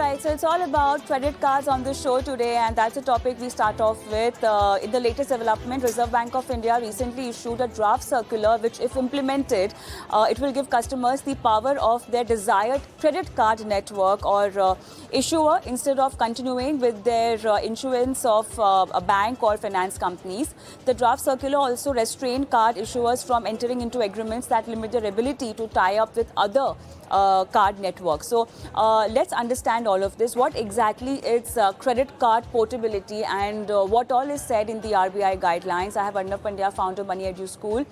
right, so it's all about credit cards on the show today, and that's a topic we start off with. In the latest development, Reserve Bank of India recently issued a draft circular which, if implemented, it will give customers the power of their desired credit card network or issuer instead of continuing with their issuance of a bank or finance companies. The draft circular also restrained card issuers from entering into agreements that limit their ability to tie up with other card networks. So let's understand all of this. What exactly is credit card portability and what all is said in the RBI guidelines? I have Arnav Pandya, founder Moneyeduschool,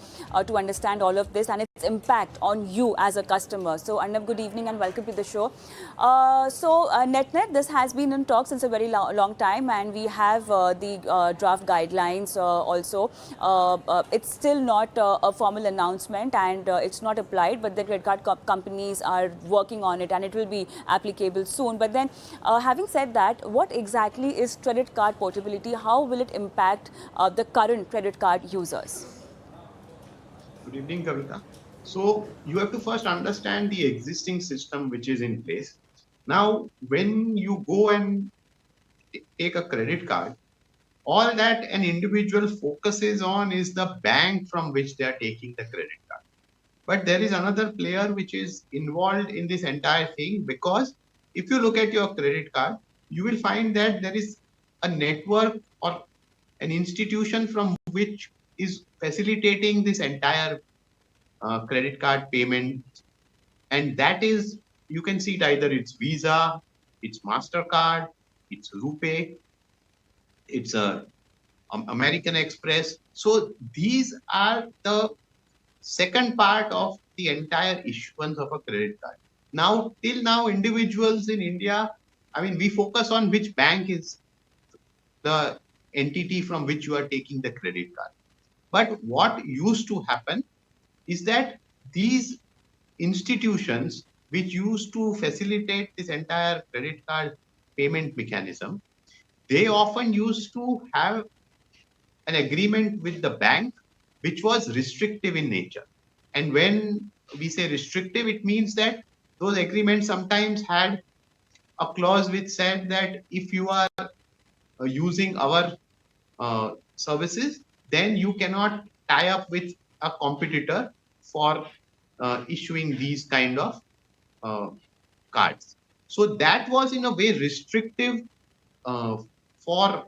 to understand all of this and its impact on you as a customer. So Arnav, good evening and welcome to the show. Net, this has been in talk since a very long time, and we have the draft guidelines also. It's still not a formal announcement, and it's not applied, but the credit card companies are working on it and it will be applicable soon. But then having said that, what exactly is credit card portability? How will it impact the current credit card users? Good evening, Kavita. So you have to first understand the existing system which is in place. Now, when you go and take a credit card, all that an individual focuses on is the bank from which they are taking the credit card. But there is another player which is involved in this entire thing, because if you look at your credit card, you will find that there is a network or an institution from which is facilitating this entire credit card payment. And that is, you can see it either it's Visa, it's MasterCard, it's RuPay, it's American Express. So these are the second part of the entire issuance of a credit card. Now, till now, individuals in India, I mean, we focus on which bank is the entity from which you are taking the credit card. But what used to happen is that these institutions which used to facilitate this entire credit card payment mechanism, they often used to have an agreement with the bank which was restrictive in nature. And when we say restrictive, it means that those agreements sometimes had a clause which said that if you are using our services, then you cannot tie up with a competitor for issuing these kind of cards. So that was in a way restrictive for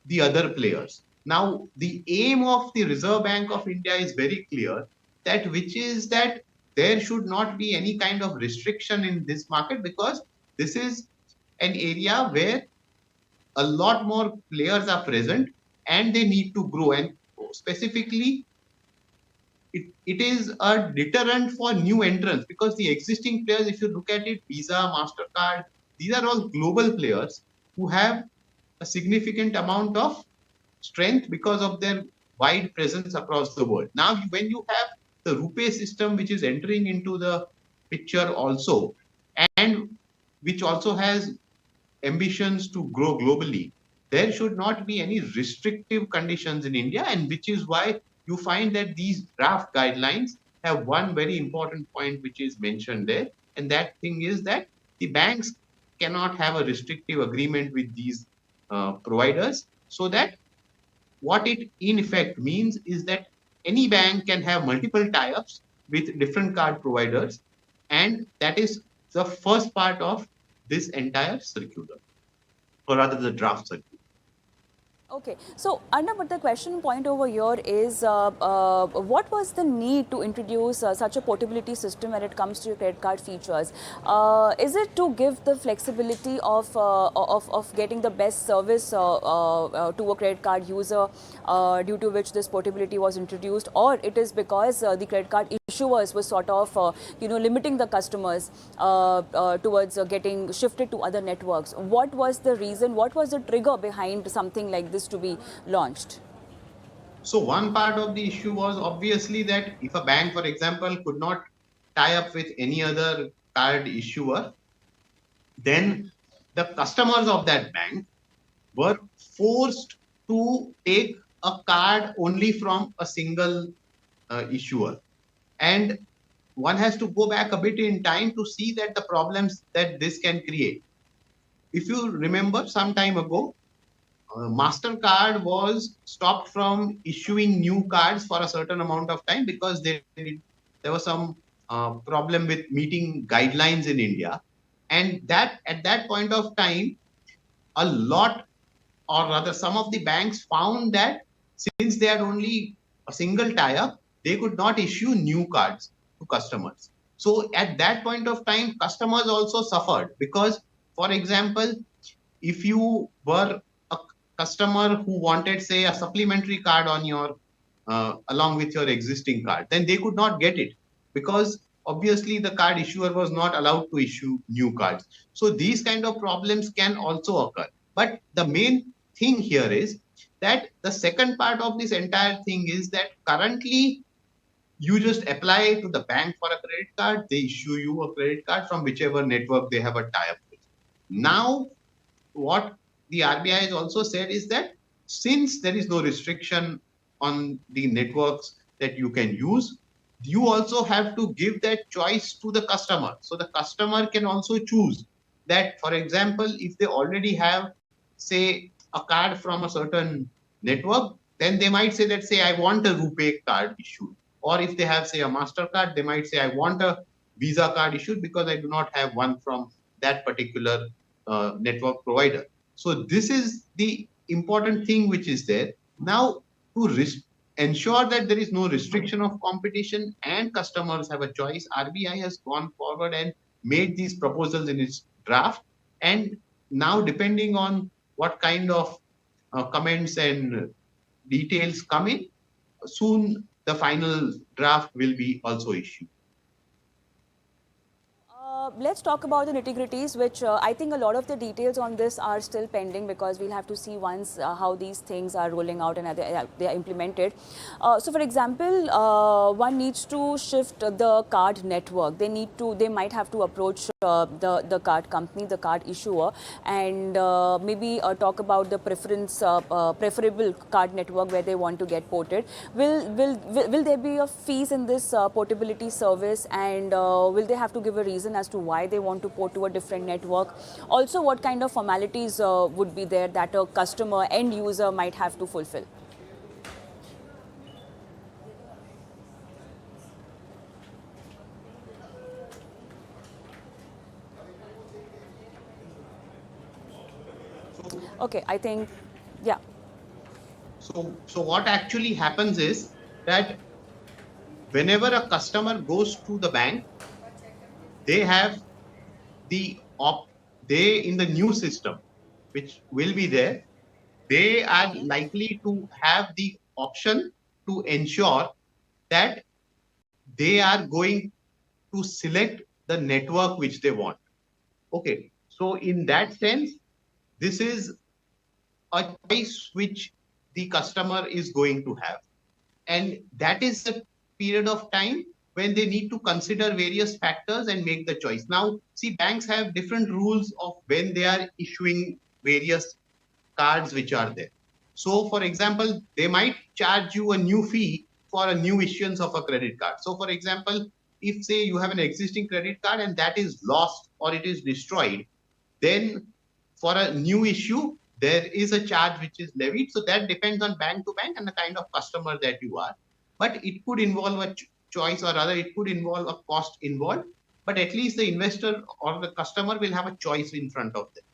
the other players. Now, the aim of the Reserve Bank of India is very clear, that which is that there should not be any kind of restriction in this market, because this is an area where a lot more players are present and they need to grow. And specifically, it is a deterrent for new entrants, because the existing players, if you look at it, Visa, MasterCard, these are all global players who have a significant amount of strength because of their wide presence across the world. Now, when you have the RuPay system, which is entering into the picture also, and which also has ambitions to grow globally, there should not be any restrictive conditions in India, and which is why you find that these draft guidelines have one very important point which is mentioned there, and that thing is that the banks cannot have a restrictive agreement with these providers, so that what it in effect means is that any bank can have multiple tie-ups with different card providers, and that is the first part of this entire circular, or rather the draft circular. Okay, so Arnav, but the question point over here is what was the need to introduce such a portability system when it comes to your credit card features? Is it to give the flexibility of getting the best service to a credit card user, due to which this portability was introduced, or it is because the credit card issuers were sort of limiting the customers towards getting shifted to other networks? What was the reason? What was the trigger behind something like this to be launched? So one part of the issue was obviously that if a bank, for example, could not tie up with any other card issuer, then the customers of that bank were forced to take a card only from a single issuer. And one has to go back a bit in time to see that the problems that this can create. if you remember some time ago, MasterCard was stopped from issuing new cards for a certain amount of time because there was some problem with meeting guidelines in India. And that at that point of time, a lot, or rather some of the banks found that since they had only a single tie-up, they could not issue new cards to customers. So at that point of time, customers also suffered because, for example, if you were a customer who wanted, say, a supplementary card on your along with your existing card, then they could not get it because obviously the card issuer was not allowed to issue new cards. So these kind of problems can also occur. But the main thing here is that the second part of this entire thing is that currently you just apply to the bank for a credit card, they issue you a credit card from whichever network they have a tie-up with. Now what the RBI has also said is that since there is no restriction on the networks that you can use, you also have to give that choice to the customer. So the customer can also choose that, for example, if they already have, say, a card from a certain network, then they might say that, say, I want a RuPay card issued. Or if they have, say, a MasterCard, they might say, I want a Visa card issued because I do not have one from that particular network provider. So this is the important thing which is there. Now, to ensure that there is no restriction of competition and customers have a choice, RBI has gone forward and made these proposals in its draft. And now, depending on what kind of comments and details come in, soon the final draft will be also issued. Let's talk about the nitty-gritties, which I think a lot of the details on this are still pending because we'll have to see once how these things are rolling out and they are implemented. So, for example, one needs to shift the card network. They might have to approach the card company, the card issuer, and maybe talk about the preferable card network where they want to get ported. Will there be a fees in this portability service, and will they have to give a reason as to why they want to port to a different network? Also, what kind of formalities would be there that a customer, end user might have to fulfill? Okay, I think, yeah. So what actually happens is that whenever a customer goes to the bank, they have they in the new system, which will be there, they are likely to have the option to ensure that they are going to select the network which they want. Okay, so in that sense, this is a choice which the customer is going to have. And that is the period of time when they need to consider various factors and make the choice. Now, see, banks have different rules of when they are issuing various cards which are there. So, for example, they might charge you a new fee for a new issuance of a credit card. So, for example, if say you have an existing credit card and that is lost or it is destroyed, then for a new issue, there is a charge which is levied. So that depends on bank to bank and the kind of customer that you are. But it could involve a choice, or rather, it could involve a cost involved. But at least the investor or the customer will have a choice in front of them.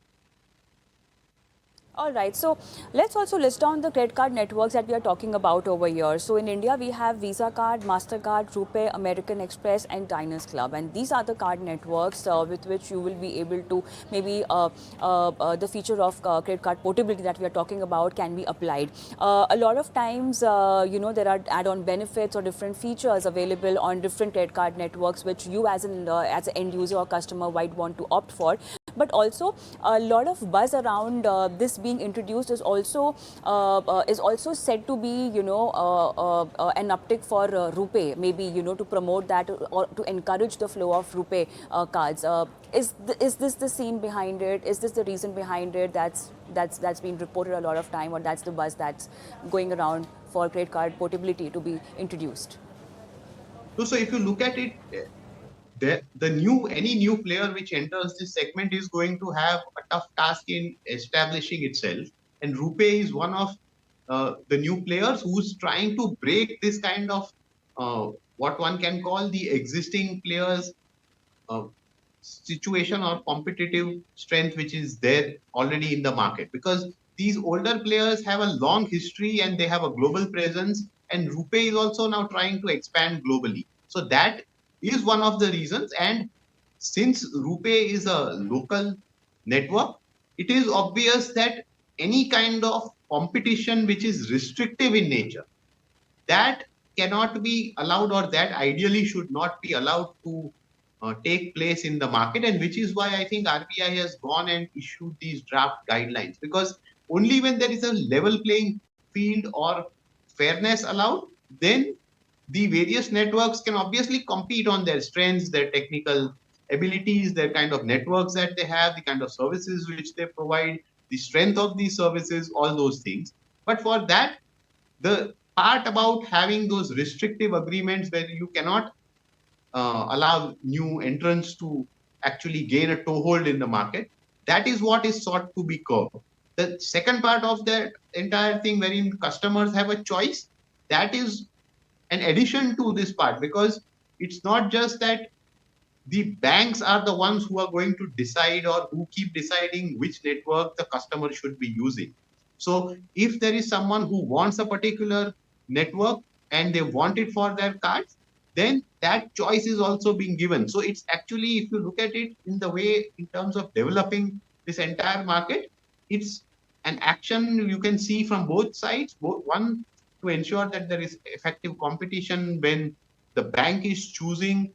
All right, so let's also list down the credit card networks that we are talking about over here. So in India, we have Visa card, MasterCard, RuPay, American Express, and Diners Club. And these are the card networks with which you will be able to maybe the feature of credit card portability that we are talking about can be applied. A lot of times, there are add-on benefits or different features available on different credit card networks, which you as an end user or customer might want to opt for. But also a lot of buzz around this being introduced is also said to be an uptick for RuPay, maybe to promote that or to encourage the flow of RuPay cards. Is this the scene behind it? Is this the reason behind it that's been reported a lot of time, or that's the buzz that's going around for credit card portability to be introduced? So if you look at it, any new player which enters this segment is going to have a tough task in establishing itself. And RuPay is one of the new players who's trying to break this kind of what one can call the existing players uh, situation or competitive strength which is there already in the market, because these older players have a long history and they have a global presence, and RuPay is also now trying to expand globally. So that is one of the reasons. And since RuPay is a local network, it is obvious that any kind of competition which is restrictive in nature, that cannot be allowed, or that ideally should not be allowed to take place in the market. And which is why I think RBI has gone and issued these draft guidelines, because only when there is a level playing field or fairness allowed, then the various networks can obviously compete on their strengths, their technical abilities, their kind of networks that they have, the kind of services which they provide, the strength of these services, all those things. But for that, the part about having those restrictive agreements where you cannot allow new entrants to actually gain a toehold in the market, that is what is sought to be curbed. The second part of that entire thing, wherein customers have a choice, that is an addition to this part, because it's not just that the banks are the ones who are going to decide or who keep deciding which network the customer should be using. So if there is someone who wants a particular network and they want it for their cards, then that choice is also being given. So it's actually, if you look at it in the way, in terms of developing this entire market, it's an action you can see from both sides. One, to ensure that there is effective competition when the bank is choosing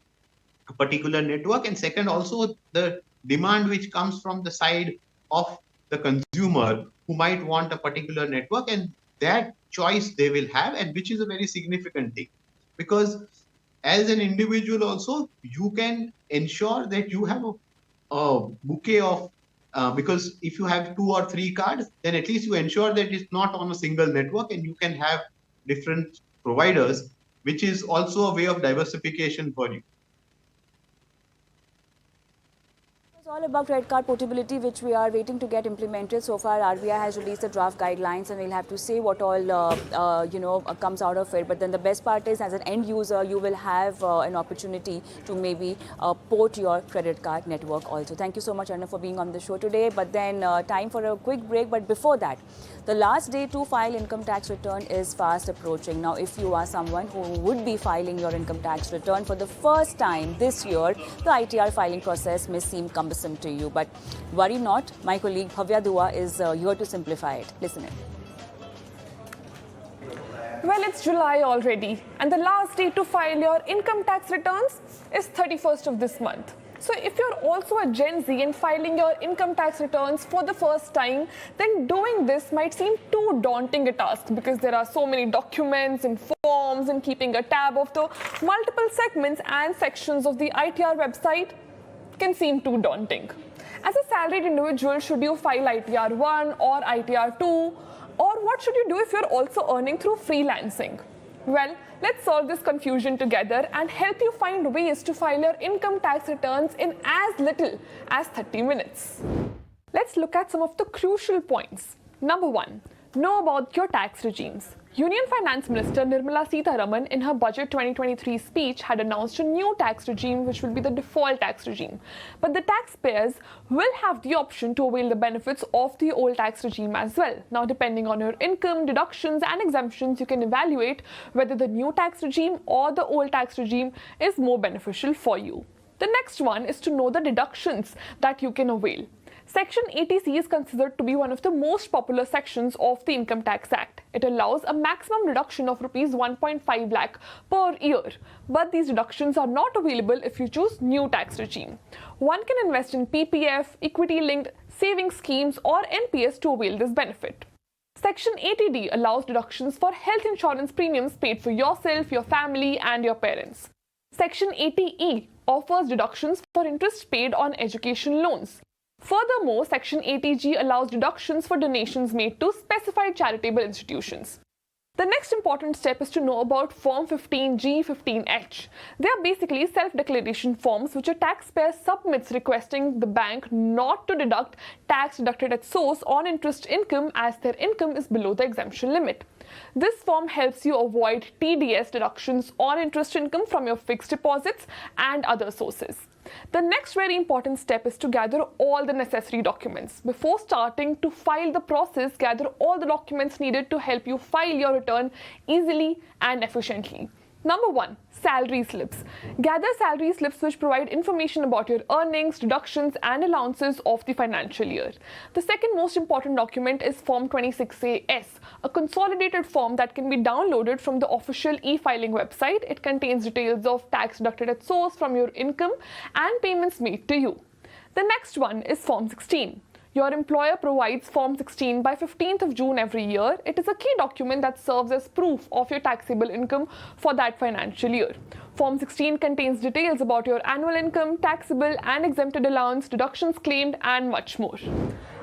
a particular network, and second, also the demand which comes from the side of the consumer who might want a particular network, and that choice they will have, and which is a very significant thing, because as an individual also you can ensure that you have a bouquet of because if you have 2 or 3 cards, then at least you ensure that it's not on a single network and you can have different providers, which is also a way of diversification for you. It's all about credit card portability, which we are waiting to get implemented. So far, RBI has released the draft guidelines, and we'll have to see what all comes out of it. But then the best part is, as an end user, you will have an opportunity to maybe port your credit card network also. Thank you so much, Arnav, for being on the show today. But then time for a quick break. But before that, the last day to file income tax return is fast approaching. Now, if you are someone who would be filing your income tax return for the first time this year, the ITR filing process may seem cumbersome to you. But worry not, my colleague Bhavya Dua is here to simplify it. Listen in. Well, it's July already, and the last day to file your income tax returns is 31st of this month. So if you're also a Gen Z and filing your income tax returns for the first time, then doing this might seem too daunting a task, because there are so many documents and forms, and keeping a tab of the multiple segments and sections of the ITR website can seem too daunting. As a salaried individual, should you file ITR 1 or ITR 2? Or what should you do if you're also earning through freelancing? Well, let's solve this confusion together and help you find ways to file your income tax returns in as little as 30 minutes. Let's look at some of the crucial points. Number 1, know about your tax regimes. Union Finance Minister Nirmala Sitharaman, in her Budget 2023 speech, had announced a new tax regime which will be the default tax regime. But the taxpayers will have the option to avail the benefits of the old tax regime as well. Now, depending on your income, deductions and exemptions, you can evaluate whether the new tax regime or the old tax regime is more beneficial for you. The next one is to know the deductions that you can avail. Section 80C is considered to be one of the most popular sections of the Income Tax Act. It allows a maximum deduction of Rs 1.5 lakh per year. But these deductions are not available if you choose new tax regime. One can invest in PPF, equity-linked savings schemes or NPS to avail this benefit. Section 80D allows deductions for health insurance premiums paid for yourself, your family and your parents. Section 80E offers deductions for interest paid on education loans. Furthermore, Section 80G allows deductions for donations made to specified charitable institutions. The next important step is to know about Form 15G, 15H. They are basically self-declaration forms which a taxpayer submits requesting the bank not to deduct tax deducted at source on interest income as their income is below the exemption limit. This form helps you avoid TDS deductions on interest income from your fixed deposits and other sources. The next very important step is to gather all the necessary documents. Before starting to file the process, gather all the documents needed to help you file your return easily and efficiently. Number 1, salary slips. Gather salary slips which provide information about your earnings, deductions and allowances of the financial year. The second most important document is Form 26AS, a consolidated form that can be downloaded from the official e-filing website. It contains details of tax deducted at source from your income and payments made to you. The next one is Form 16. Your employer provides Form 16 by 15th of June every year. It is a key document that serves as proof of your taxable income for that financial year. Form 16 contains details about your annual income, taxable and exempted allowance, deductions claimed and much more.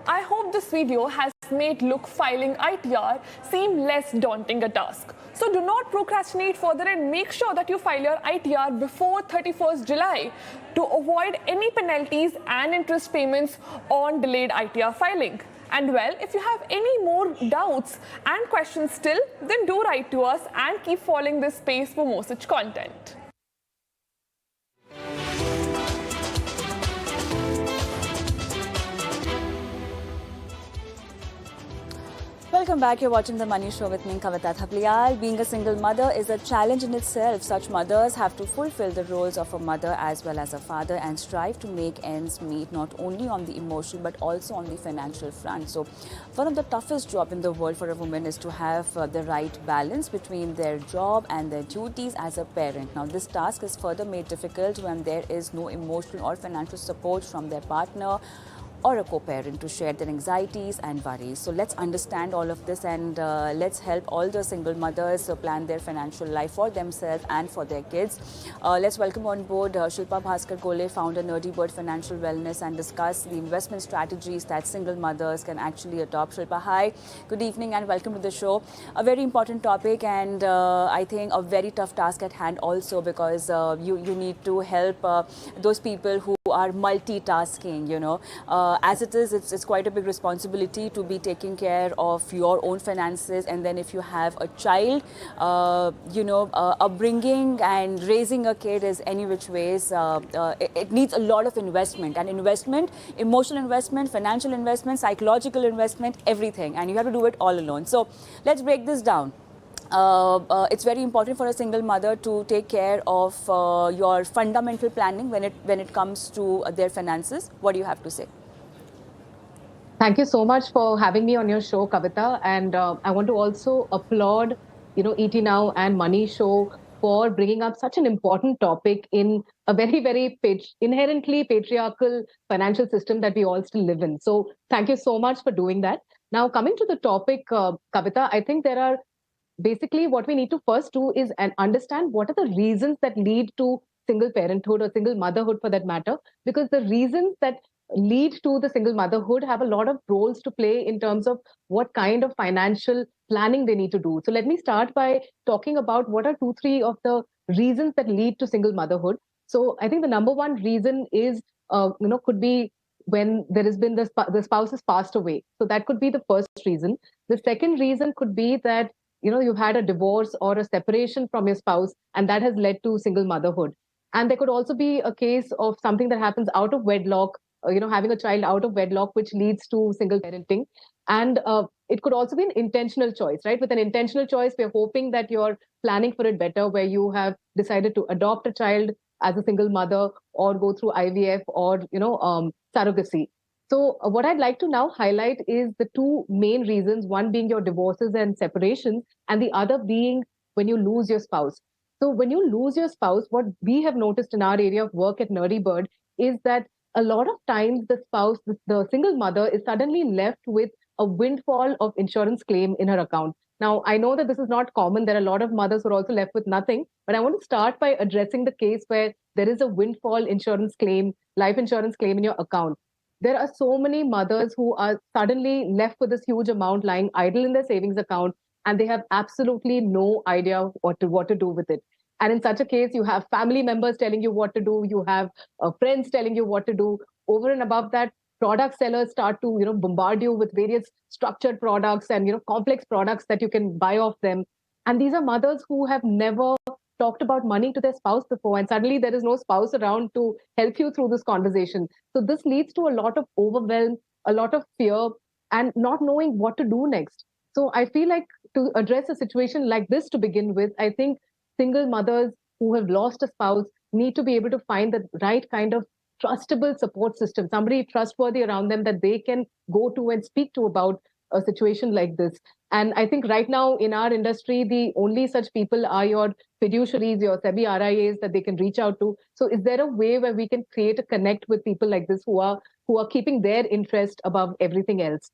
I hope this video has made filing ITR seem less daunting a task. So do not procrastinate further and make sure that you file your ITR before 31st July to avoid any penalties and interest payments on delayed ITR filing. And well, if you have any more doubts and questions still, then do write to us and keep following this space for more such content. Welcome back. You're watching The Money Show with me, Kavita Thapliyal. Being a single mother is a challenge in itself. Such mothers have to fulfill the roles of a mother as well as a father and strive to make ends meet not only on the emotional but also on the financial front. So one of the toughest jobs in the world for a woman is to have the right balance between their job and their duties as a parent. Now this task is further made difficult when there is no emotional or financial support from their partner or a co-parent to share their anxieties and worries. So let's understand all of this and let's help all the single mothers plan their financial life for themselves and for their kids. Let's welcome on board Shilpa Bhaskar Gole, founder NerdyBird Financial Wellness, and discuss the investment strategies that single mothers can actually adopt. Shilpa, hi, good evening and welcome to the show. A very important topic and I think a very tough task at hand also, because you need to help those people who are multitasking, as it is, it's quite a big responsibility to be taking care of your own finances, and then if you have a child, upbringing and raising a kid is any which ways, it needs a lot of investment, emotional investment, financial investment, psychological investment, everything, and you have to do it all alone. So let's break this down. It's very important for a single mother to take care of your fundamental planning when it comes to their finances. What do you have to say? Thank you so much for having me on your show, Kavita. And I want to also applaud, ET Now and Money Show for bringing up such an important topic in a very, very inherently patriarchal financial system that we all still live in. So thank you so much for doing that. Now, coming to the topic, Kavita, I think there are basically what we need to first do is understand what are the reasons that lead to single parenthood or single motherhood for that matter, because the reasons that lead to the single motherhood have a lot of roles to play in terms of what kind of financial planning they need to do. So let me start by talking about what are 2-3 of the reasons that lead to single motherhood. So I think the number one reason is, could be when there has been the spouse has passed away. So that could be the first reason. The second reason could be that you've had a divorce or a separation from your spouse, and that has led to single motherhood. And there could also be a case of something that happens out of wedlock, having a child out of wedlock, which leads to single parenting. And it could also be an intentional choice, right? With an intentional choice, we're hoping that you're planning for it better, where you have decided to adopt a child as a single mother or go through IVF or, surrogacy. So what I'd like to now highlight is the two main reasons, one being your divorces and separations, and the other being when you lose your spouse. So when you lose your spouse, what we have noticed in our area of work at NerdyBird is that a lot of times the spouse, the single mother, is suddenly left with a windfall of insurance claim in her account. Now, I know that this is not common. There are a lot of mothers who are also left with nothing. But I want to start by addressing the case where there is a windfall insurance claim, life insurance claim in your account. There are so many mothers who are suddenly left with this huge amount lying idle in their savings account, and they have absolutely no idea what to do with it. And in such a case, you have family members telling you what to do, you have friends telling you what to do. Over and above that, product sellers start to bombard you with various structured products and complex products that you can buy off them. And these are mothers who have never talked about money to their spouse before, and suddenly there is no spouse around to help you through this conversation. So this leads to a lot of overwhelm, a lot of fear, and not knowing what to do next. So I feel like, to address a situation like this to begin with, I think single mothers who have lost a spouse need to be able to find the right kind of trustable support system, somebody trustworthy around them that they can go to and speak to about a situation like this. And I think right now in our industry, the only such people are your fiduciaries, your SEBI RIAs that they can reach out to. So is there a way where we can create a connect with people like this who are keeping their interest above everything else?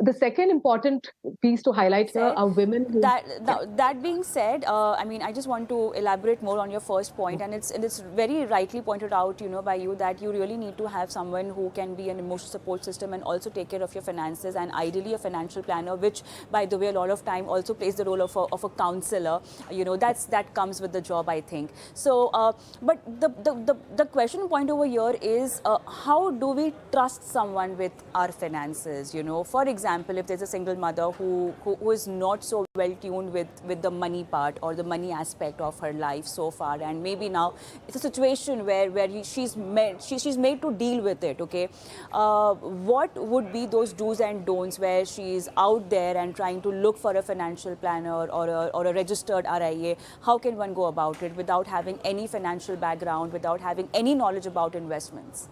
The second important piece to highlight here are women who... That being said, I mean, I just want to elaborate more on your first point, and it's very rightly pointed out, by you, that you really need to have someone who can be an emotional support system and also take care of your finances, and ideally a financial planner, which, by the way, a lot of time also plays the role of a counselor. That comes with the job, I think. So, but the question point over here is, how do we trust someone with our finances? For example, if there's a single mother who is not so well tuned with the money part or the money aspect of her life so far, and maybe now it's a situation where she's made to deal with it, okay? What would be those do's and don'ts where she's out there and trying to look for a financial planner or a registered RIA? How can one go about it without having any financial background, without having any knowledge about investments?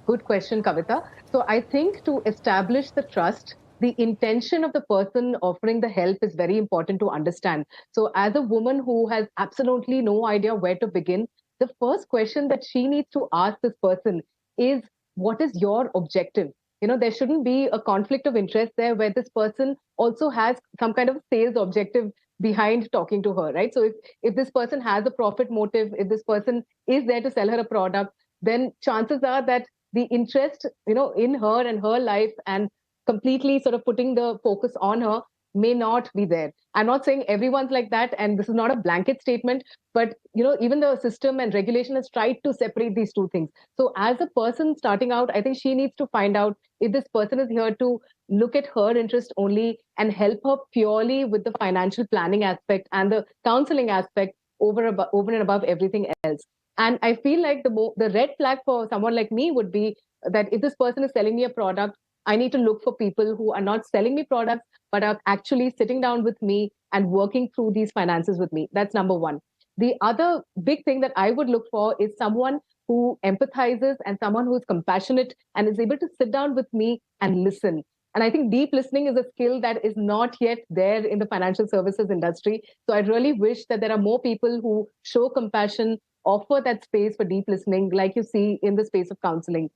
Good question, Kavita. So I think to establish the trust, the intention of the person offering the help is very important to understand. So as a woman who has absolutely no idea where to begin, the first question that she needs to ask this person is, what is your objective? There shouldn't be a conflict of interest there where this person also has some kind of sales objective behind talking to her, right? So if this person has a profit motive, if this person is there to sell her a product, then chances are that the interest, in her and her life and completely sort of putting the focus on her may not be there. I'm not saying everyone's like that, and this is not a blanket statement, but, even the system and regulation has tried to separate these two things. So as a person starting out, I think she needs to find out if this person is here to look at her interest only and help her purely with the financial planning aspect and the counseling aspect over and above everything else. And I feel like the red flag for someone like me would be that if this person is selling me a product, I need to look for people who are not selling me products, but are actually sitting down with me and working through these finances with me. That's number one. The other big thing that I would look for is someone who empathizes and someone who is compassionate and is able to sit down with me and listen. And I think deep listening is a skill that is not yet there in the financial services industry. So I really wish that there are more people who show compassion, offer that space for deep listening, like you see in the space of counseling.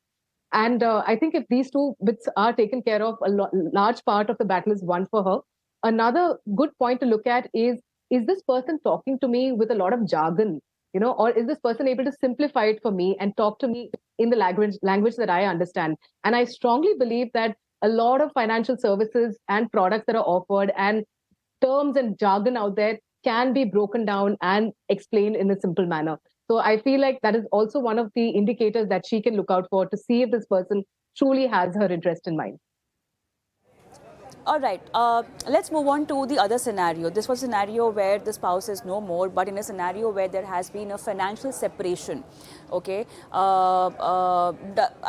And I think if these two bits are taken care of, large part of the battle is won for her. Another good point to look at is this person talking to me with a lot of jargon, or is this person able to simplify it for me and talk to me in the language that I understand? And I strongly believe that a lot of financial services and products that are offered and terms and jargon out there can be broken down and explained in a simple manner. So I feel like that is also one of the indicators that she can look out for to see if this person truly has her interest in mind. All right, let's move on to the other scenario. This was a scenario where the spouse is no more, but in a scenario where there has been a financial separation, okay? I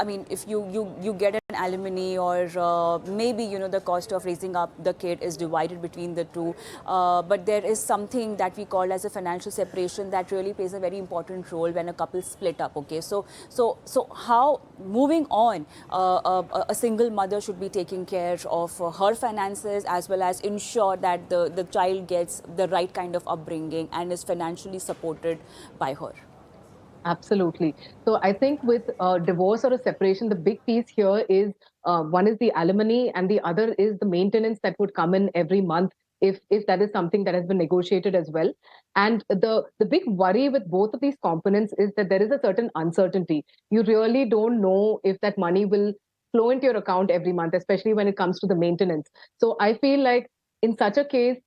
mean, if you get an alimony, or maybe, the cost of raising up the kid is divided between the two, but there is something that we call as a financial separation that really plays a very important role when a couple split up, okay? So how, moving on, a single mother should be taking care of her finances as well as ensure that the child gets the right kind of upbringing and is financially supported by her. Absolutely. So I think with divorce or a separation, the big piece here is one is the alimony and the other is the maintenance that would come in every month if that is something that has been negotiated as well. And the big worry with both of these components is that there is a certain uncertainty. You really don't know if that money will flow into your account every month, especially when it comes to the maintenance. So I feel like In such a case,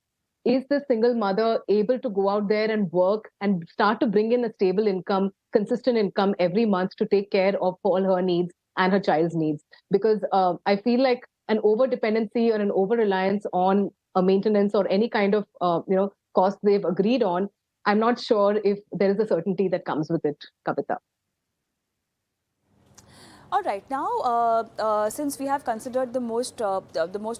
is the single mother able to go out there and work and start to bring in a stable income, consistent income every month to take care of all her needs and her child's needs? Because I feel like an over dependency or an over reliance on a maintenance or any kind of cost they've agreed on, I'm not sure if there is a certainty that comes with it, Kavita. All right. Now, since we have considered the most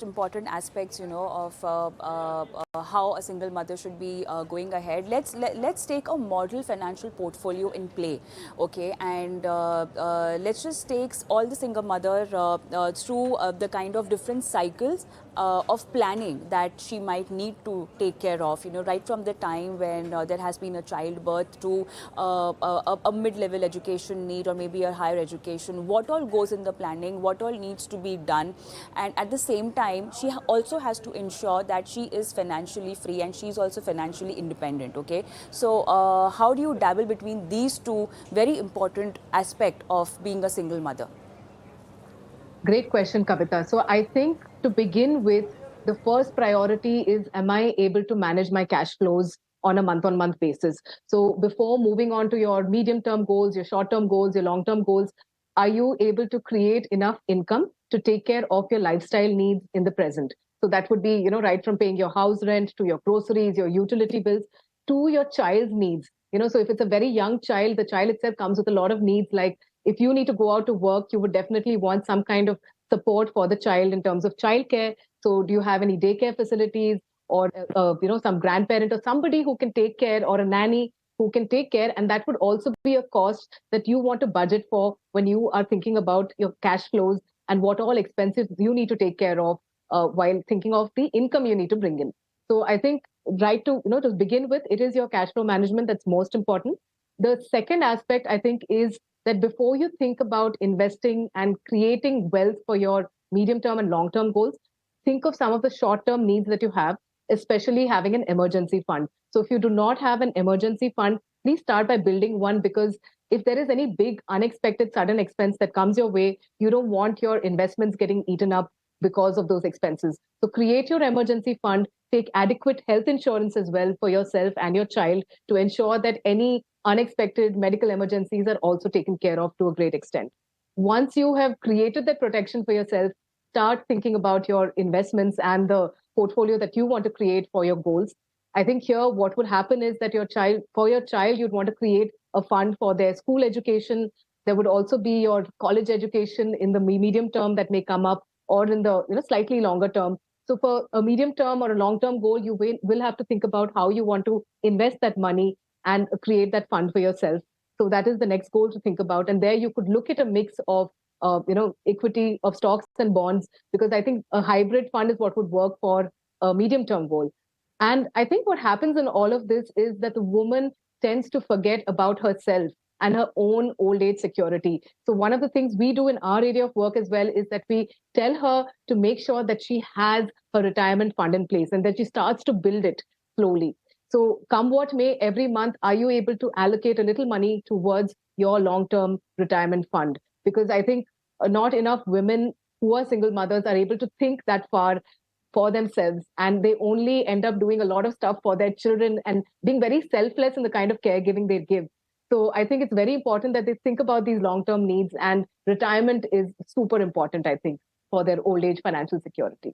important aspects, of how a single mother should be going ahead, let's take a model financial portfolio in play, okay? And let's just take all the single mother through the kind of different cycles of planning that she might need to take care of, right from the time when there has been a childbirth to a mid-level education need or maybe a higher education. What all goes in the planning, what all needs to be done, and at the same time she also has to ensure that she is financially free and she is also financially independent, okay? So how do you dabble between these two very important aspects of being a single mother? Great question, Kavita. So I think to begin with, the first priority is, am I able to manage my cash flows on a month-on-month basis? So before moving on to your medium-term goals, your short-term goals, your long-term goals, are you able to create enough income to take care of your lifestyle needs in the present? So that would be, right from paying your house rent to your groceries, your utility bills, to your child's needs. So if it's a very young child, the child itself comes with a lot of needs. Like if you need to go out to work, you would definitely want some kind of support for the child in terms of childcare. So do you have any daycare facilities, or some grandparent or somebody who can take care, or a nanny who can take care? And that would also be a cost that you want to budget for when you are thinking about your cash flows and what all expenses you need to take care of while thinking of the income you need to bring in. So I think to begin with, it is your cash flow management that's most important. The second aspect, I think, is that before you think about investing and creating wealth for your medium term and long term goals, think of some of the short term needs that you have, especially having an emergency fund. So if you do not have an emergency fund, please start by building one, because if there is any big, unexpected, sudden expense that comes your way, you don't want your investments getting eaten up because of those expenses. So create your emergency fund, take adequate health insurance as well for yourself and your child to ensure that any unexpected medical emergencies are also taken care of to a great extent. Once you have created that protection for yourself, start thinking about your investments and the portfolio that you want to create for your goals. I think here what would happen is that for your child, you'd want to create a fund for their school education. There would also be your college education in the medium term that may come up, or in the slightly longer term. So for a medium term or a long term goal, you will have to think about how you want to invest that money and create that fund for yourself. So that is the next goal to think about. And there you could look at a mix of equity, of stocks and bonds, because I think a hybrid fund is what would work for a medium term goal. And I think what happens in all of this is that the woman tends to forget about herself and her own old age security. So one of the things we do in our area of work as well is that we tell her to make sure that she has her retirement fund in place and that she starts to build it slowly. So come what may, every month, are you able to allocate a little money towards your long-term retirement fund? Because I think not enough women who are single mothers are able to think that far for themselves, and they only end up doing a lot of stuff for their children and being very selfless in the kind of caregiving they give. So I think it's very important that they think about these long-term needs, and retirement is super important, I think, for their old age financial security.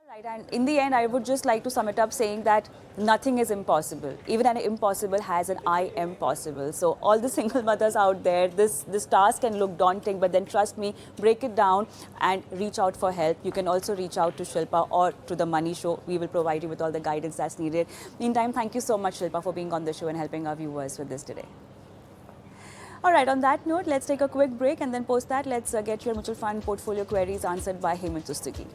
Right, and in the end, I would just like to sum it up saying that nothing is impossible. Even an impossible has an I am possible. So all the single mothers out there, this task can look daunting, but then trust me, break it down and reach out for help. You can also reach out to Shilpa or to the Money Show. We will provide you with all the guidance that's needed. Meantime, thank you so much, Shilpa, for being on the show and helping our viewers with this today. All right, on that note, let's take a quick break, and then post that, let's get your mutual fund portfolio queries answered by Hemant Sustaki.